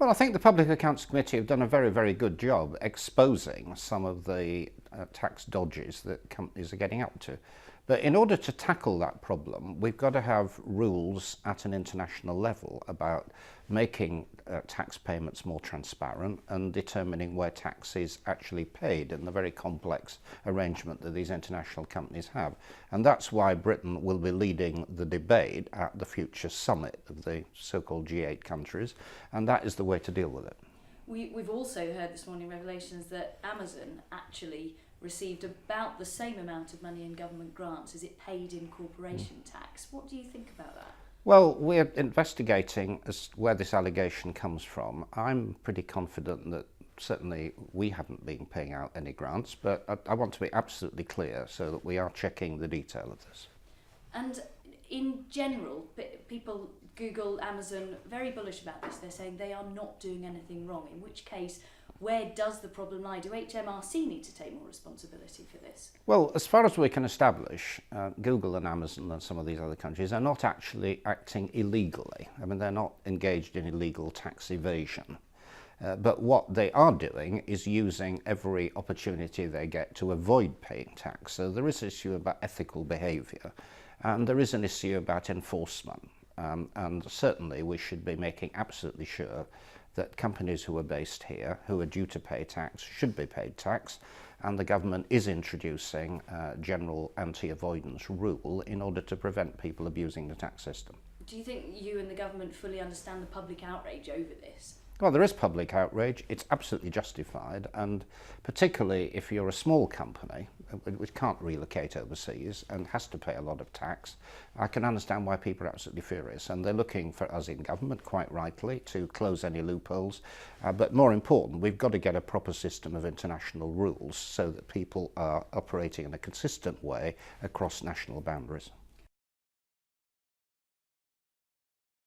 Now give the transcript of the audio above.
Well, I think the Public Accounts Committee have done a very, very good job exposing some of the tax dodges that companies are getting up to. But in order to tackle that problem, we've got to have rules at an international level about making tax payments more transparent and determining where tax is actually paid in the very complex arrangement that these international companies have. And that's why Britain will be leading the debate at the future summit of the so-called G8 countries, and that is the way to deal with it. We've also heard this morning revelations that Amazon actually received about the same amount of money in government grants as it paid in corporation tax. What do you think about that? Well, we're investigating where this allegation comes from. I'm pretty confident that certainly we haven't been paying out any grants, but I want to be absolutely clear so that we are checking the detail of this. And in general, people, Google, Amazon, very bullish about this. They're saying they are not doing anything wrong, in which case, where does the problem lie? Do HMRC need to take more responsibility for this? Well, as far as we can establish, Google and Amazon and some of these other countries are not actually acting illegally. I mean, they're not engaged in illegal tax evasion. But what they are doing is using every opportunity they get to avoid paying tax. So there is an issue about ethical behaviour, and there is an issue about enforcement. And certainly we should be making absolutely sure that companies who are based here, who are due to pay tax, should be paid tax, and the government is introducing a general anti-avoidance rule in order to prevent people abusing the tax system. Do you think you and the government fully understand the public outrage over this? Well, there is public outrage. It's absolutely justified, and particularly if you're a small company which can't relocate overseas and has to pay a lot of tax, I can understand why people are absolutely furious, and they're looking for us in government, quite rightly, to close any loopholes. But more important, we've got to get a proper system of international rules so that people are operating in a consistent way across national boundaries.